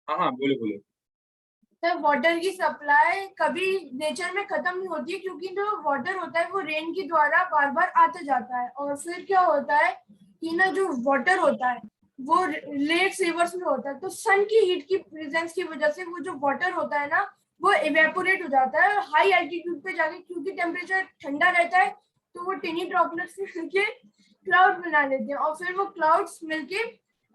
हाँ हाँ, बोलो बोलो। तो वाटर की सप्लाई कभी नेचर में खत्म नहीं होती है, क्योंकि जो वाटर होता है वो रेन के द्वारा बार बार आता जाता है। और फिर क्या होता है कि ना जो वाटर होता है वो लेक्स रिवर्स में होता है, तो सन की हीट की प्रेजेंस की वजह से वो जो वाटर होता है ना वो इवेपोरेट हो जाता है हाई एल्टीट्यूड पे जाके, क्योंकि टेम्परेचर ठंडा रहता है तो वो टिनी ड्रॉपलेट्स मिलके क्लाउड बना लेते हैं। और फिर वो क्लाउड्स मिलके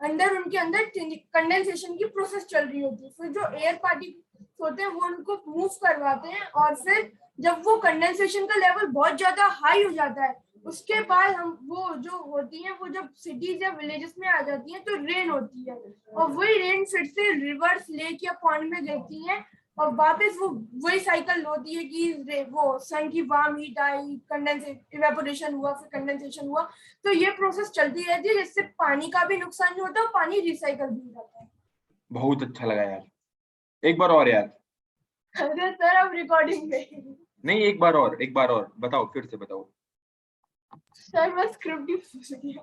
अंदर उनके अंदर कंडेंसेशन की प्रोसेस चल रही होती है। फिर जो एयर पार्टिकल्स होते हैं वो उनको मूव करवाते हैं, और फिर जब वो कंडेंसेशन का लेवल बहुत ज्यादा हाई हो जाता है उसके बाद हम वो जो होती है वो जब सिटीज या विलेजेस में आ जाती है तो रेन होती है, और वही रेन फिर से रिवर्स लेक या पॉन्ड में गिरती है, और वापस वो वही साइकिल होती है कि वो सन की वार्म हीट आई, कंडेंसेशन इवेपोरेशन हुआ, फिर कंडेंसेशन हुआ। तो ये प्रोसेस चलती रहती है जिससे पानी का भी नुकसान नहीं होता और पानी रिसाइकल भी हो जाता है। बहुत अच्छा लगा यार, एक बार और यार। अरे सर अब रिकॉर्डिंग में। नहीं, एक बार और बताओ, फिर से बताओ। सर बस स्क्रिप्ट ही भूल गया।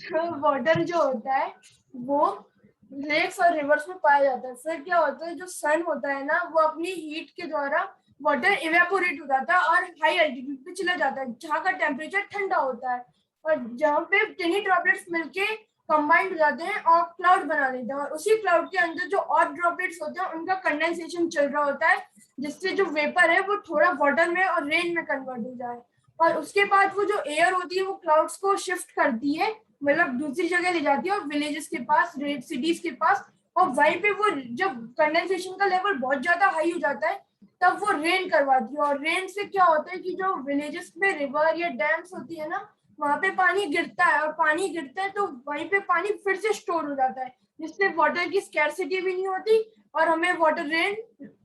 तो वाटर जो होता है वो लेक्स और रिवर्स में पाया जाता है। फिर क्या होता है जो सन होता है ना वो अपनी हीट के द्वारा वाटर इवेपोरेट हो जाता है और हाई एल्टीट्यूड पे चला जाता है जहाँ का टेम्परेचर ठंडा होता है, और जहाँ पे टिनी ड्रॉपलेट्स मिलके कंबाइंड हो जाते हैं और क्लाउड बना लेते हैं। और उसी क्लाउड के अंदर जो और ड्रॉपलेट्स होते हैं उनका कंडेंसेशन चल रहा होता है, जिससे जो वेपर है वो थोड़ा वाटर में और रेन में कन्वर्ट हो जाए। और उसके बाद वो जो एयर होती है वो क्लाउड्स को शिफ्ट करती है, मतलब दूसरी जगह ले जाती है और विलेजेस के पास, सिटीज के पास। और वहीं पे वो जब कंडेंसेशन का लेवल बहुत ज्यादा हाई हो जाता है तब वो रेन करवाती है। और रेन से क्या होता है कि जो विलेजेस में रिवर या डैम्स होती है ना वहां पे पानी गिरता है, और पानी गिरता है तो वहीं पे पानी फिर से स्टोर हो जाता है, जिससे वाटर की स्कैरसिटी भी नहीं होती और हमें वाटर रेन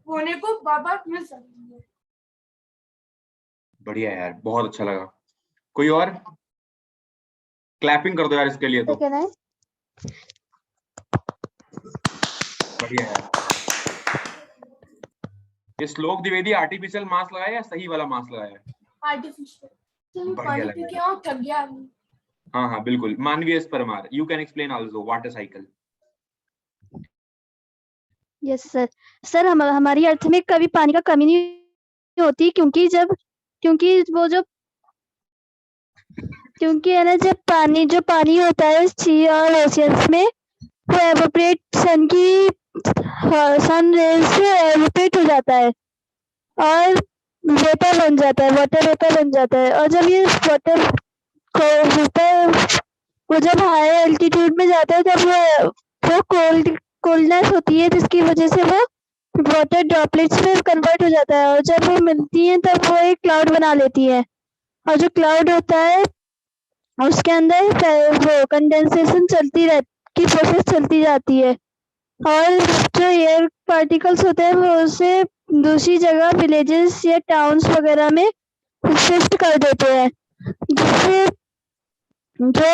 होने को बार बार मिल सकती है। बढ़िया यार, बहुत अच्छा लगा। कोई और? क्लैपिंग कर दो यार इसके लिए तो। सेकेंड है। बढ़िया यार। ये श्लोक द्विवेदी आर्टिफिशियल मास्क लगाया या सही वाला मास्क लगाया है? आर्टिफिशियल। चलो बढ़िया पानी लगा पी के यार। आओ, थक गया अभी। हाँ हाँ बिल्कुल। मानवीय Parmar, you can explain also water cycle. Yes sir. Sir हमारी अर्थ में कभी पानी का कमी नहीं होती, क्योंकि वो जो क्योंकि है ना जो पानी होता है सी और ओशियंस में वो एवोपरेट सन रेज से एवोपरेट हो जाता है और वेपर बन जाता है, वाटर वेपर बन जाता है। और जब ये वाटर को वेपर वो जब हाई एल्टीट्यूड में जाता है तब वो कोल्डनेस होती है जिसकी वजह से वो वाटर ड्रॉपलेट्स में कन्वर्ट हो जाता है, और जब वो मिलती हैं तब वो एक क्लाउड बना लेती है। और जो क्लाउड होता है उसके अंदर वो कंडेंसेशन की प्रोसेस चलती जाती है, और जो एयर पार्टिकल्स होते हैं वो उसे दूसरी जगह विलेजेस या टाउन्स वगैरह में शिफ्ट कर देते हैं, जिससे जब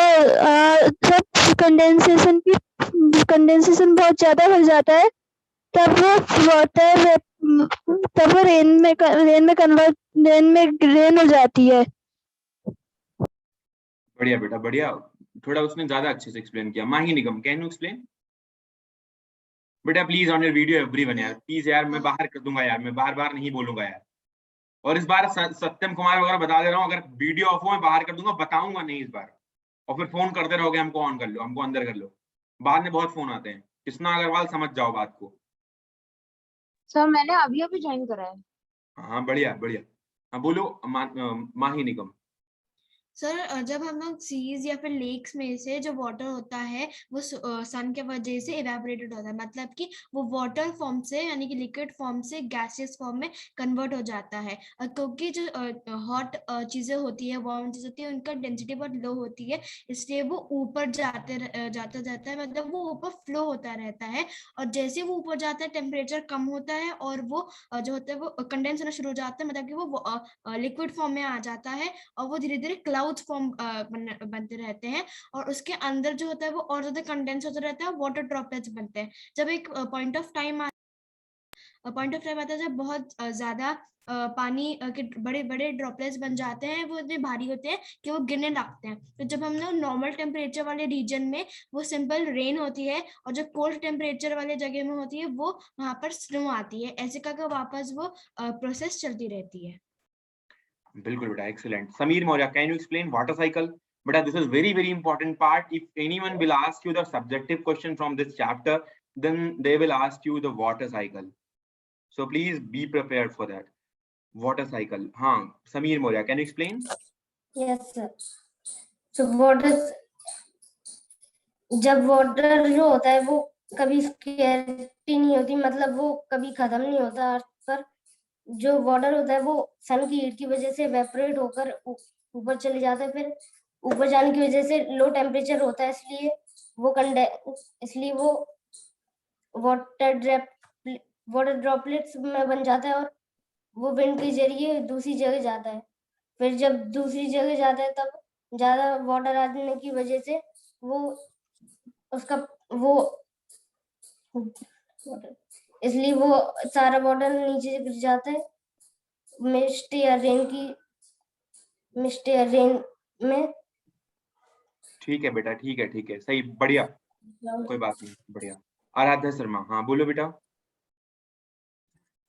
कंडेंसेशन बहुत ज्यादा हो जाता है तब वो वाटर तब वो रेन हो जाती है। बढ़िया बेटा बढ़िया। थोड़ा उसने ज्यादा अच्छे से एक्सप्लेन किया। माही निगम, कैन यू एक्सप्लेन? बेटा please on your video everyone यार, प्लीज यार, मैं बाहर कर दूंगा यार, मैं बार बार नहीं बोलूंगा यार। और इस बार सत्यम कुमार वगैरह बता दे रहा हूँ, अगर वीडियो ऑफ हो मैं बाहर कर दूंगा, बताऊंगा नहीं इस बार। और फिर फोन करते रहोगे हमको ऑन कर लो, हमको अंदर कर लो। बाद में बहुत फोन आते हैं। कृष्णा अग्रवाल, समझ जाओ बात को। सर मैंने अभी अभी ज्वाइन करा है। हाँ बढ़िया बढ़िया। हाँ बोलो माही निगम। सर जब हम लोग सीज या फिर लेक्स में से जो वाटर होता है वो सन के वजह से इवेपोरेटेड होता है, मतलब कि वो वाटर फॉर्म से यानी कि लिक्विड फॉर्म से गैसियस फॉर्म में कन्वर्ट हो जाता है। और क्योंकि जो हॉट चीजें होती है, वार्म चीजें होती है, उनका डेंसिटी बहुत लो होती है, इसलिए वो ऊपर जाता जाता है, मतलब वो ऊपर फ्लो होता रहता है। और जैसे वो ऊपर जाता है टेम्परेचर कम होता है और वो जो होता है वो कंडेंस होना शुरू हो जाता है, मतलब कि वो लिक्विड फॉर्म में आ जाता है और वो धीरे धीरे क्लाउड फॉर्म बनते रहते हैं। और उसके अंदर जो होता है वो और ज्यादा कंडेंस होता रहता है, वाटर ड्रॉपलेट्स बनते हैं। जब एक point of time point of time आता है जब बहुत ज्यादा पानी के बड़े बड़े ड्रॉपलेट्स बन जाते हैं, वो इतने भारी होते हैं कि वो गिरने लगते हैं। तो जब हम लोग नॉर्मल टेम्परेचर वाले रीजन में वो सिंपल रेन होती है, और जो कोल्ड टेम्परेचर वाले जगह में होती है वो वहां पर स्नो आती है। ऐसे करके वापस वो प्रोसेस चलती रहती है। बिल्कुल बेटा, excellent. Sameer Maurya, can you explain water cycle? Beta, this is very important part. If anyone will ask you the subjective question from this chapter, then they will ask you the water cycle. So please be prepared for that. Water cycle. हाँ, Sameer Maurya, can you explain? Yes, sir. So water, जब water जो होता है वो कभी स्कैरिटी नहीं होती, मतलब वो कभी खत्म नहीं होता अर्थ पर। जो वाटर होता है वो सन की हीट की वजह से वेपोरेट होकर ऊपर चले जाता है, फिर ऊपर जाने की वजह से लो टेम्परेचर होता है, इसलिए वो वाटर ड्रॉपलेट्स में बन जाता है और वो विंड के जरिए दूसरी जगह जाता है। फिर जब दूसरी जगह जाता है तब ज्यादा वाटर आने की वजह से इसलिए वो सारा वाटर नीचे गिर जाता है मिस्ट या रेन में। ठीक है बेटा, ठीक है, सही, बढ़िया, कोई बात नहीं, बढ़िया। आराध्या शर्मा, हाँ बोलो बेटा।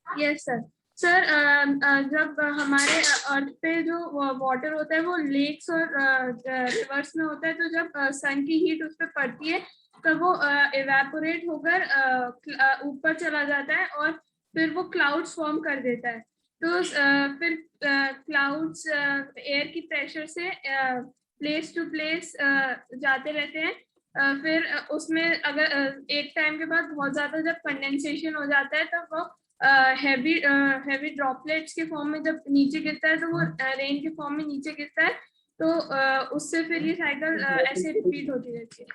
Yes sir. सर जब हमारे अर्थ पे जो वाटर होता है वो लेक्स और रिवर्स में होता है, तो जब सन की हीट उस पर पड़ती है तब वो इवेपोरेट होकर ऊपर चला जाता है और फिर वो क्लाउड्स फॉर्म कर देता है। तो फिर क्लाउड्स एयर की प्रेशर से प्लेस टू प्लेस जाते रहते हैं। फिर उसमें अगर एक टाइम के बाद बहुत ज्यादा जब कंडेंसेशन हो जाता है तब वो हेवी ड्रॉपलेट्स के फॉर्म में जब नीचे गिरता है तो वो रेन के फॉर्म में नीचे गिरता है। तो उससे फिर ये साइकिल ऐसे रिपीट होती रहती है।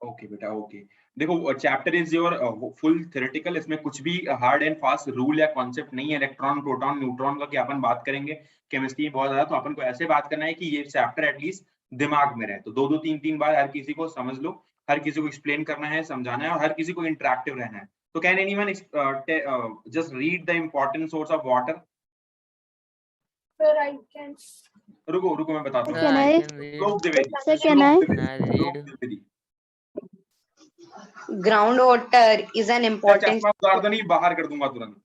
ओके बेटा, ओके। देखो, chapter is your full theoretical, इसमें कुछ भी हार्ड एंड फास्ट रूल या कॉन्सेप्ट नहीं है इलेक्ट्रॉन प्रोटॉन न्यूट्रॉन का कि अपन बात करेंगे केमिस्ट्री बहुत ज्यादा। तो अपन को ऐसे बात करना है कि ये चैप्टर एटलीस्ट दिमाग में रहे। तो 2-2 3-3 बार हर किसी को समझ लो, हर किसी को एक्सप्लेन करना है, समझाना है, और हर किसी को इंटरेक्टिव रहना है। तो can anyone just read the important source of water? Sir, I can. रुको मैं बताता हूँ। Can I? श्लोक द्विवेदी, Sir, can I? श्लोक Dwivedi. Groundwater is an important. चश्मा उतार दो, नहीं बाहर कर दूंगा तुरंत।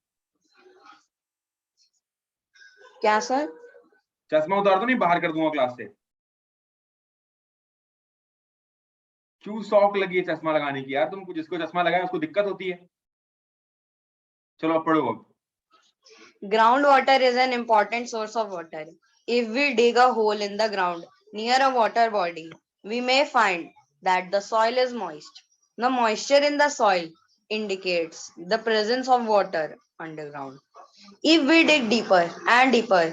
क्या सर? चश्मा उतार दो, नहीं बाहर कर दूंगा क्लास से। क्यों शौक लगी है चश्मा लगाने की यार तुमको? जिसको चश्मा लगाया उसको दिक्कत होती है। चलो अब पढ़ो अब। Groundwater is an important source of water. If we dig a hole in the ground near a water body, we may find that the soil is moist. The moisture in the soil indicates the presence of water underground. If we dig deeper and deeper,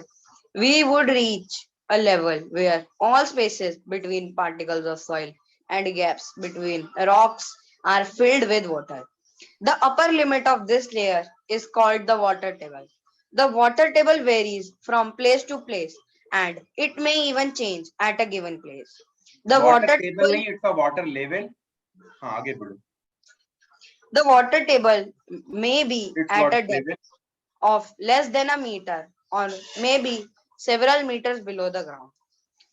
we would reach a level where all spaces between particles of soil and gaps between rocks are filled with water. The upper limit of this layer is called the water table. The water table varies from place to place and it may even change at a given place. The water table नहीं, it's a water level. हाँ आगे बढ़ो। The water table may be It's at water a depth level. of less than a meter or maybe several meters below the ground.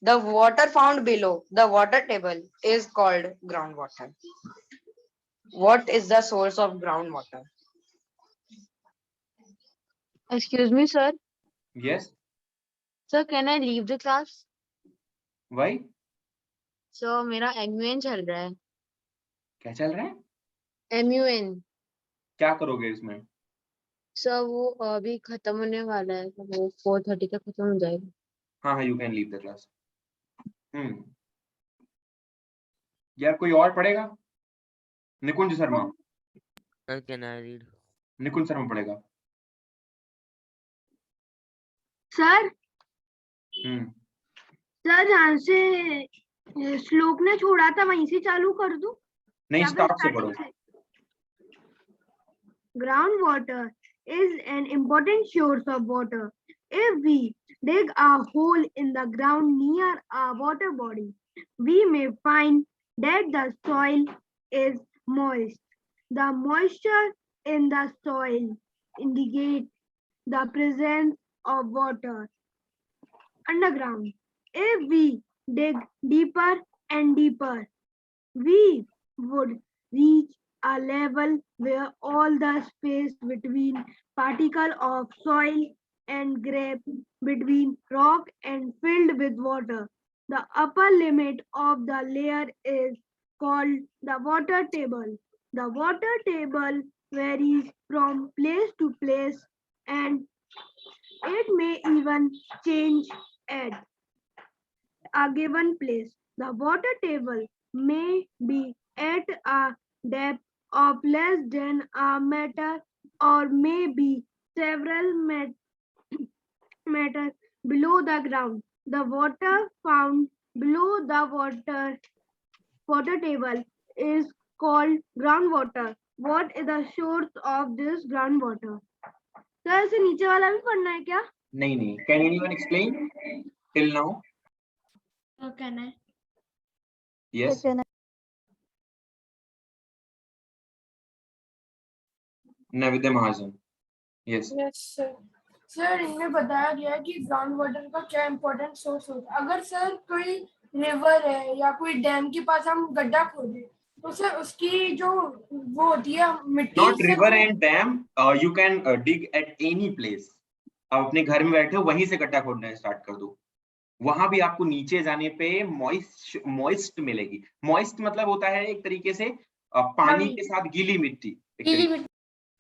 The water found below the water table is called groundwater. What is the source of groundwater? Excuse me, sir. Yes. Sir, can I leave the class? Why? So मेरा MUN चल रहा है. क्या चल रहा है? MUN. क्या करोगे इसमें? सर वो अभी खत्म होने वाला है, तो वो 4:30 तक खत्म हो जाएगा. हाँ, you can leave the class. यार कोई और पढ़ेगा? निकुंज शर्मा। Can I read? निकुंज शर्मा पढ़ेगा। सर सर जहाँ से श्लोक ने छोड़ा था वहीं से चालू कर दूं? नहीं, स्टार्ट से पढ़ो। Groundwater is an important source of water. If we dig a hole in the ground near a water body, we may find that the soil is moist. The moisture in the soil indicate the presence of water underground. If we dig deeper and deeper, we would reach a level where all the space between particle of soil and gap between rock and filled with water. The upper limit of the layer is called the water table. The water table varies from place to place and it may even change at a given place. The water table may be at a depth of less than a meter or may be several meters below the ground. The water found below the water table is called groundwater. What is the source of this groundwater? तो ऐसे नीचे वाला भी पढ़ना है क्या? नहीं. Can anyone explain till now? Can I? Yes. Navidya Mahajan. Yes. Yes sir. Sir इनमें बताया गया है कि ग्राउंड वाटर का क्या इम्पोर्टेंट सोर्स होता है. अगर सर कोई रिवर है या कोई डैम के पास हम गड्ढा खोदे तो सर उसकी जो वो होती है मिट्टी. Not river and dam. You can dig at any place. आप अपने घर में बैठे हो वहीं से गड्ढा खोदना स्टार्ट कर दो. वहां भी आपको नीचे जाने पे मॉइस्ट मिलेगी. मॉइस्ट मतलब होता है एक तरीके से पानी के साथ गीली मिट्टी.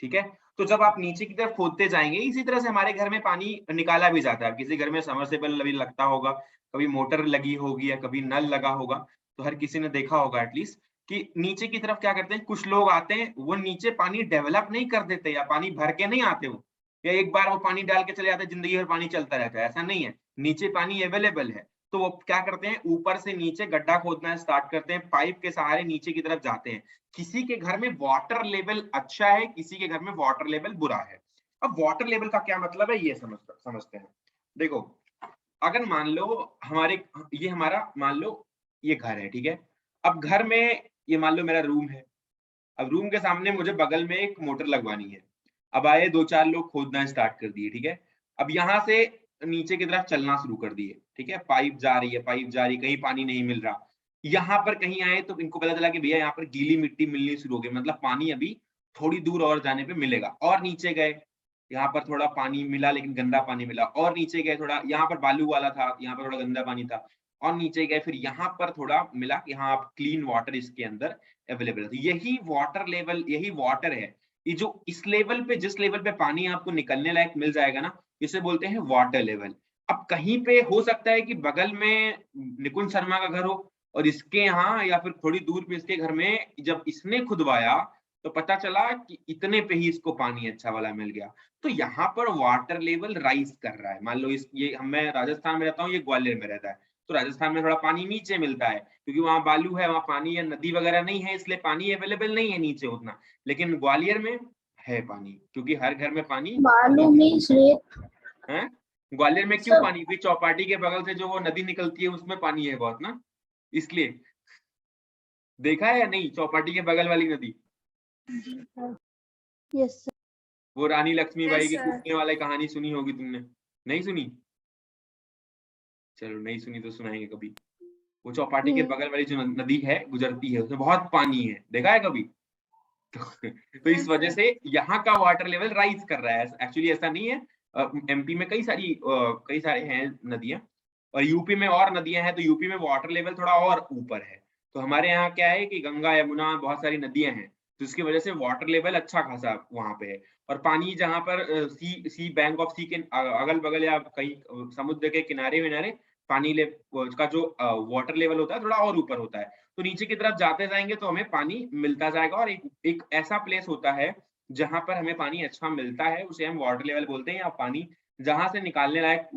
ठीक है. तो जब आप नीचे की तरफ खोदते जाएंगे इसी तरह से हमारे घर में पानी निकाला भी जाता है. किसी घर में समरसेबल अभी लगता होगा, कभी मोटर लगी होगी या कभी नल लगा होगा, तो हर किसी ने देखा होगा एटलीस्ट कि नीचे की तरफ क्या करते हैं. कुछ लोग आते हैं वो नीचे पानी डेवलप नहीं कर देते या पानी भर के नहीं आते हो या एक बार वो पानी डाल के चले जाते हैं, जिंदगी भर पानी चलता रहता है. ऐसा नहीं है. नीचे पानी अवेलेबल है तो वो क्या करते हैं ऊपर से नीचे गड्ढा खोदना स्टार्ट करते हैं. पाइप के सहारे नीचे की तरफ जाते हैं. किसी के घर में वाटर लेवल अच्छा है, किसी के घर में वाटर लेवल बुरा है. अब वाटर लेवल का क्या मतलब है ये समझते हैं. देखो अगर मान लो मान लो ये घर है. ठीक है. अब घर में ये मान लो मेरा रूम है. अब रूम के सामने मुझे बगल में एक मोटर लगवानी है. अब आए 2-4 लोग खोदना स्टार्ट कर दिए. ठीक है. अब यहाँ से नीचे की तरफ चलना शुरू कर दिए. ठीक है. पाइप जा रही है, कहीं पानी नहीं मिल रहा. यहाँ पर कहीं आए तो इनको पता चला कि भैया यहाँ पर गीली मिट्टी मिलनी शुरू हो गई, मतलब पानी अभी थोड़ी दूर और जाने पे मिलेगा. और नीचे गए, यहाँ पर थोड़ा पानी मिला लेकिन गंदा पानी मिला. और नीचे गए, थोड़ा यहाँ पर बालू वाला था, यहाँ पर थोड़ा गंदा पानी था. और नीचे गए, फिर यहाँ पर थोड़ा मिला, यहाँ आप क्लीन वाटर इसके अंदर अवेलेबल है. यही वाटर लेवल, यही वाटर है. ये जो इस लेवल पे, जिस लेवल पे पानी आपको निकलने लायक मिल जाएगा ना, इसे बोलते हैं वाटर लेवल. अब कहीं पे हो सकता है कि बगल में निकुंज शर्मा का घर हो और इसके यहाँ या फिर थोड़ी दूर पे इसके घर में जब इसने खुदवाया तो पता चला कि इतने पे ही इसको पानी अच्छा वाला मिल गया. तो यहाँ पर वाटर लेवल राइज कर रहा है. मान लो मैं राजस्थान में रहता हूँ, ये ग्वालियर में रहता है, तो राजस्थान में थोड़ा पानी नीचे मिलता है क्योंकि वहां बालू है, वहां पानी या नदी वगैरह नहीं है, इसलिए पानी अवेलेबल नहीं है नीचे उतना. लेकिन ग्वालियर में है पानी क्योंकि हर घर में पानी बालू मीन्स रेत. है. ग्वालियर में क्यों पानी? क्योंकि चौपाटी के बगल से जो वो नदी निकलती है उसमें पानी है बहुत ना, इसलिए. देखा है या नहीं चौपाटी के बगल वाली नदी? Yes sir. वो रानी लक्ष्मीबाई Yes, की sir. कूदने वाली कहानी सुनी होगी तुमने. नहीं सुनी? चलो नहीं सुनी तो सुनाएंगे कभी. वो चौपाटी के बगल वाली जो नदी है गुजरती है, उसमें बहुत पानी है. देखा है कभी? तो इस वजह से यहाँ का वाटर लेवल राइज कर रहा है. एक्चुअली ऐसा नहीं है. एमपी में कई सारे हैं नदियां और यूपी में और नदियां हैं, तो यूपी में वाटर लेवल थोड़ा और ऊपर है. तो हमारे यहाँ क्या है कि गंगा, यमुना, बहुत सारी नदियां हैं, तो इसकी वजह से वाटर लेवल अच्छा खासा वहां पे है. और पानी जहाँ पर सी बैंक ऑफ सी के अगल बगल या कहीं समुद्र के किनारे विनारे पानी का जो वाटर लेवल होता है थोड़ा और ऊपर होता है. तो नीचे की तरफ जाते जाएंगे तो हमें पानी मिलता जाएगा. और एक ऐसा प्लेस होता है जहां पर हमें पानी अच्छा मिलता है उसे हम वाटर लेवल बोलते हैं, या पानी जहां से निकालने लायक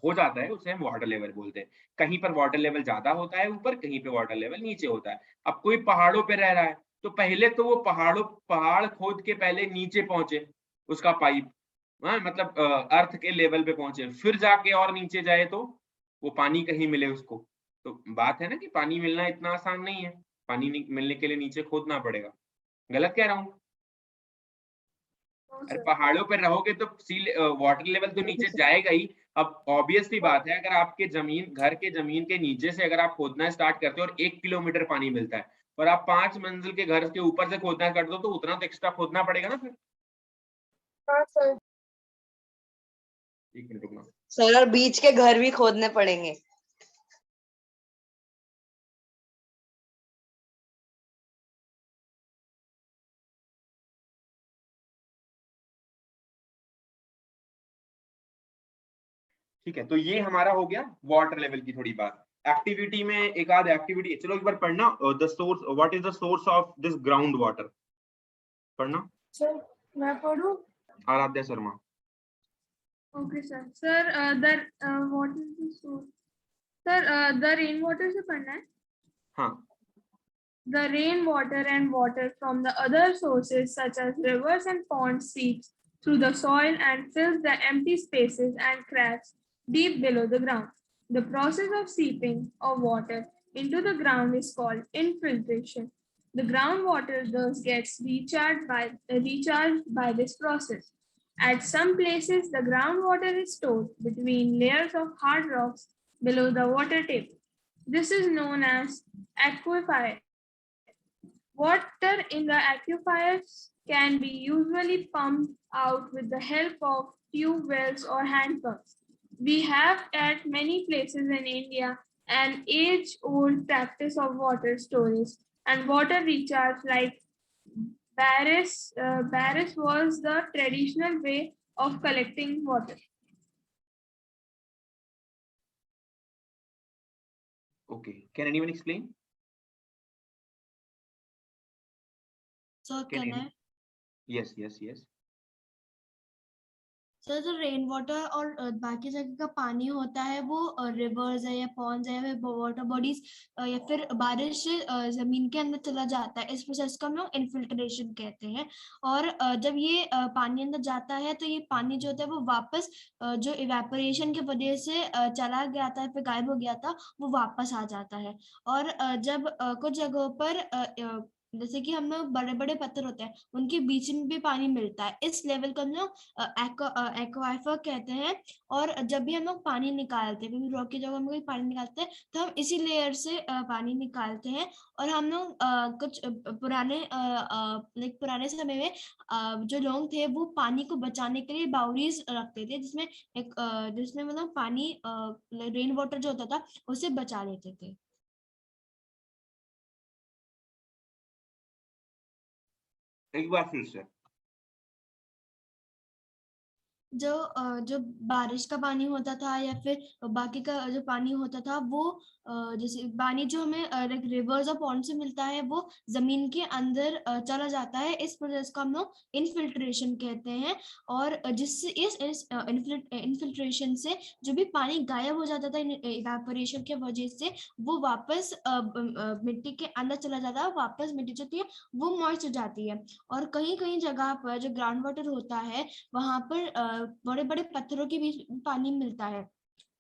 हो जाता है उसे हम वाटर लेवल बोलते हैं. कहीं पर वाटर लेवल ज्यादा होता है ऊपर, कहीं पे वाटर लेवल नीचे होता है. अब कोई पहाड़ों पे रह रहा है तो पहले तो वो पहाड़ खोद के पहले नीचे पहुंचे, उसका पाइप मतलब अर्थ के लेवल पे पहुंचे, फिर जाके और नीचे जाए तो वो पानी कहीं मिले उसको. तो बात है ना कि पानी मिलना इतना आसान नहीं है. पानी मिलने के लिए नीचे खोदना पड़ेगा. गलत कह रहा हूँ? अरे पहाड़ों पे रहोगे तो वाटर लेवल तो नीचे जाएगा ही। अब ऑब्वियस सी बात है, अगर आपके घर के जमीन के नीचे से अगर आप खोदना स्टार्ट करते हो और 1 किलोमीटर पानी मिलता है, और आप 5 मंजिल के घर के ऊपर से खोदना कर दो, तो उतना तो एक्स्ट्रा खोदना पड़ेगा ना फिर। हाँ सर। 1 मिनट रुकना। सर और बीच के घर भी खोदने पड़ेंगे। ठीक है, तो ये हमारा हो गया वाटर लेवल की थोड़ी बात। एक्टिविटी में एक आध एक्टिविटी, चलो एक बार पढ़ना, the source, what is the source of this ground water, पढ़ना। सर मैं पढ़ूं? Aaradhya Sharma. Okay sir. Sir what is the source? Sir the rain water से पढ़ना है। हाँ, The rainwater and water from the other sources such as rivers and ponds seeps through the soil and fills the empty spaces and cracks deep below the ground. The process of seeping of water into the ground is called infiltration. The groundwater thus gets recharged by this process. At some places, the groundwater is stored between layers of hard rocks below the water table. This is known as aquifer. Water in the aquifers can be usually pumped out with the help of tube wells or hand pumps. We have at many places in India an age-old practice of water storage and water recharge like Barris was the traditional way of collecting water. okay, can anyone explain? Sir can I? yes, yes, yes. Sir जो rain water और बाकी जगह का पानी होता है वो reverse है या पॉन्ड्स है या वाटर बॉडीज या फिर बारिश से जमीन के अंदर चला जाता है। इस प्रोसेस को हम लोग इन्फिल्ट्रेशन कहते हैं। और जब ये पानी अंदर जाता है तो ये पानी जो होता है वो वापस जो इवेपोरेशन की वजह से चला गया था, फिर गायब हो गया था, वो वापस आ जाता है। और जब कुछ जगहों पर जैसे कि हम लोग बड़े बड़े पत्थर होते हैं उनके बीच में भी पानी मिलता है, इस लेवल को हम लोग एक्वाफर कहते हैं। और जब भी हम लोग पानी निकालते हैं, रॉक की जगह में कोई पानी निकालते हैं, तो हम इसी लेयर से पानी निकालते हैं। और हम लोग कुछ पुराने समय में जो लोग थे वो पानी को बचाने के लिए बाउरीज रखते थे, जिसमें मतलब पानी रेन वाटर जो होता था उसे बचा लेते थे। एक बार फिर से। जो बारिश का पानी होता था या फिर बाकी का जो पानी होता था वो जैसे पानी जो हमें रिवर्स और पॉन्ड से मिलता है वो जमीन के अंदर चला जाता है। इस प्रोसेस को हम लोग इन्फिल्ट्रेशन कहते हैं। और जिससे इस इन्फिल्ट्रेशन से जो भी पानी गायब हो जाता था इवेपोरेशन की वजह से, वो वापस मिट्टी के अंदर चला जाता है, वापस मिट्टी जो थी वो मॉइस्ट हो जाती है। और कहीं कहीं जगह पर जो ग्राउंड वाटर होता है वहां पर बड़े बड़े पत्थरों के बीच पानी मिलता है।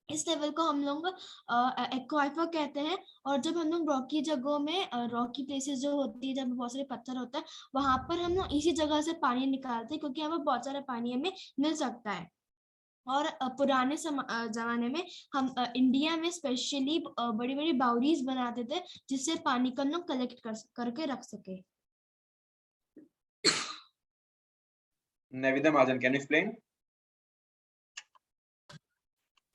इस लेवल को हम लोग एक्वाफर कहते हैं। और जब हम लोग रॉकी जगहों में रॉकी प्लेसेस जो होती है, जब बहुत सारे पत्थर होता है, वहां पर हम लोग इसी जगह से पानी निकालते हैं क्योंकि यहाँ पर बहुत सारा पानी हमें मिल सकता है। और पुराने जमाने में हम इंडिया में स्पेशली बड़ी बड़ी बाउरीज बनाते थे जिससे पानी को हम लोग कलेक्ट करके रख सके। Navidam Mahajan, can you explain?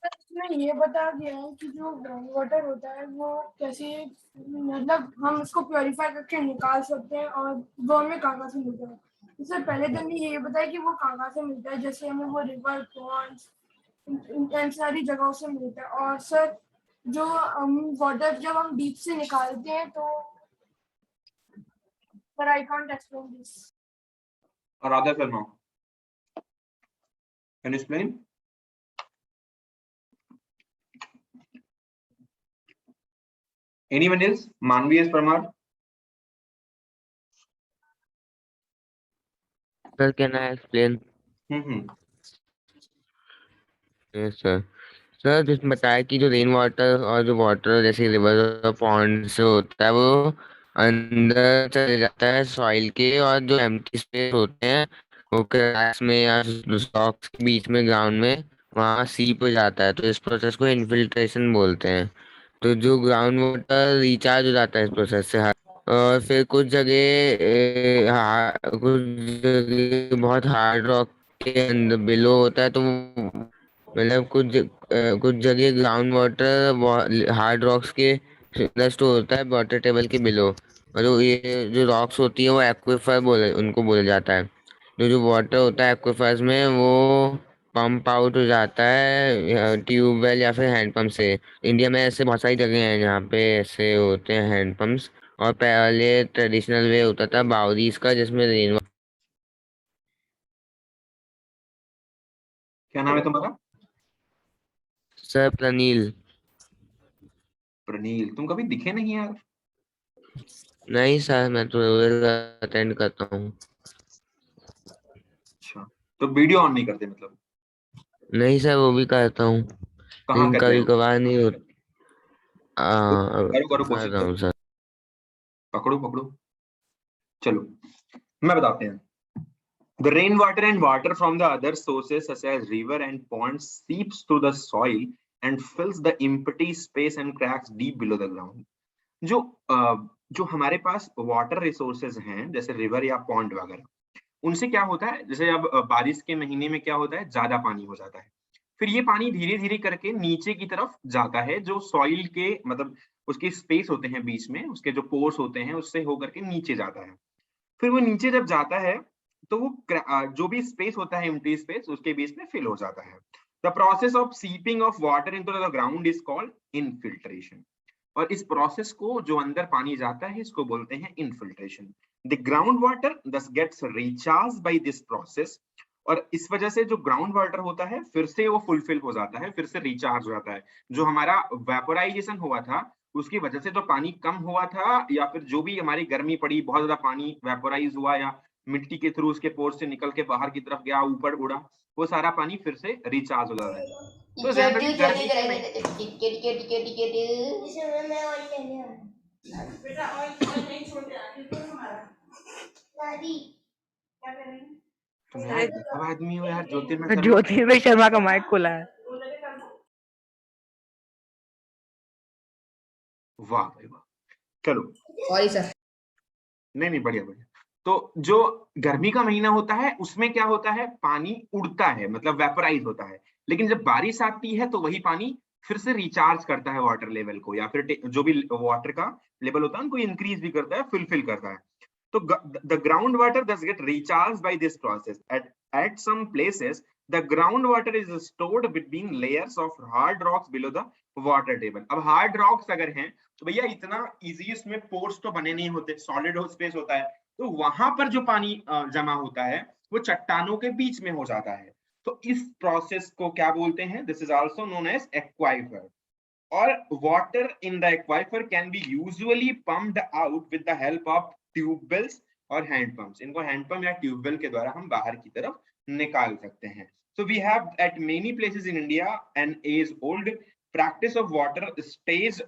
इसमें ये बता दिया है कि जो ग्राउंड वाटर होता है वो कैसे, मतलब हम उसको प्योरीफाई करके निकाल सकते हैं और वो हमें कहाँ से मिलता है। इससे पहले दिन ये बताया कि वो कहाँ से मिलता है, जैसे हमें वो रिवर, पॉन्ड्स, इन सारी जगहों से मिलता है। और सर जो वाटर जब हम डीप से निकालते हैं तो sir I can't explain this. Radha Sharma, can you explain? Anyone else? Manvi S. Parmar. Sir, can I explain? Yes, sir. Sir जिसमें बताया कि जो रेन वाटर और जो वाटर जैसे रिवर और पॉन्ड से होता है वो अंदर चले जाता है सॉइल के, और जो एम्प्टी स्पेस होते हैं वो क्रैक्स में या रॉक्स के बीच में ग्राउंड में वहाँ सीप हो जाता है, तो इस प्रोसेस को इन्फिल्ट्रेशन बोलते हैं। तो जो ग्राउंड वाटर रिचार्ज हो जाता है इस प्रोसेस से। और फिर कुछ जगह कुछ जगह बहुत हार्ड रॉक के अंदर बिलो होता है, तो मतलब कुछ जगह ग्राउंड वाटर हार्ड रॉक्स के अंदर स्टोर होता है वाटर टेबल के बिलो। और ये जो रॉक्स होती है वो एक्विफर उनको बोला जाता है। जो वाटर होता है एक्विफर्स में वो पंप आउट हो जाता है ट्यूबवेल या फिर हैंडपंप से। इंडिया में ऐसे बहुत सारी जगह हैं जहाँ पे ऐसे होते हैं हैंडपम्प्स। और पहले ट्रेडिशनल वे होता था बावरीज का, जिसमें रेन। क्या नाम है तुम्हारा? सर प्रनील। प्रनील, तुम कभी दिखे नहीं यार। नहीं सर, मैं तो अटेंड करता हूँ। अच्छा, तो वीडियो ऑन नहीं करते मतलब? नहीं सर, वो भी करता हूँ कहाँ लेकिन कर रहे कभी हो? कभार नहीं होता। करो करो, कर कोशिश रहा करो। हूँ सर। पकड़ो पकड़ो। चलो, मैं बताते हैं। The rainwater and water from the other sources such as river and ponds seeps through the soil and fills the empty space and cracks deep below the ground. जो जो हमारे पास वाटर रिसोर्सेज हैं जैसे रिवर या pond वगैरह, उनसे क्या होता है, जैसे अब बारिश के महीने में क्या होता है, ज्यादा पानी हो जाता है। फिर ये पानी धीरे धीरे करके नीचे की तरफ जाता है, जो सॉइल के मतलब उसके स्पेस होते हैं बीच में, उसके जो पोर्स होते हैं उससे होकर के नीचे जाता है। फिर वो नीचे जब जाता है तो वो जो भी स्पेस होता है एम्प्टी स्पेस उसके बीच में फिल हो जाता है। The process of seeping of water into the ground is called infiltration. और इस प्रोसेस को जो अंदर पानी जाता है इसको बोलते हैं infiltration. The ground water thus gets recharge by this process. और इस वजह से जो ग्राउंड वाटर होता है फिर से वो फुलफिल हो जाता है, फिर से रिचार्ज हो जाता है। जो हमारा वेपोराइजेशन हुआ था उसकी वजह से जो पानी कम हुआ था, या फिर जो भी हमारी गर्मी पड़ी, बहुत ज्यादा पानी वेपोराइज हुआ या मिट्टी के थ्रू उसके पोर से निकल के बाहर की तरफ गया, ऊपर उड़ा, वो सारा पानी फिर से रिचार्ज हो जाता है। तो जनरली गर्मी के महीने तुम यार गजब आदमी हो यार, ज्योतिर्मय शर्मा। ज्योतिर्मय शर्मा का माइक खुला है। वाह भाई वाह। चलो, सॉरी सर। नहीं नहीं, बढ़िया बढ़िया। तो जो गर्मी का महीना होता है उसमें क्या होता है, पानी उड़ता है, मतलब वेपोराइज होता है। लेकिन जब बारिश आती है तो वही पानी फिर से रिचार्ज करता है वाटर लेवल को, या फिर जो भी वाटर का लेवल होता है उनको इंक्रीज भी करता है, फुलफिल करता है। So the groundwater does get recharged by this process. At some places, the groundwater is stored between layers of hard rocks below the water table. अब hard rocks अगर हैं तो भैया इतना easy इसमें pores तो बने नहीं होते, solid space होता है। तो वहां पर जो पानी जमा होता है वो चट्टानों के बीच में हो जाता है। तो इस प्रोसेस को क्या बोलते हैं? This is also known as aquifer. or water in the aquifer can be usually pumped out with the help of tube wells और हैंड पंप्स। इनको हैंड पंप या ट्यूबवेल के द्वारा हम बाहर की तरफ निकाल सकते हैं। So we have at many places in India an age old practice of water stays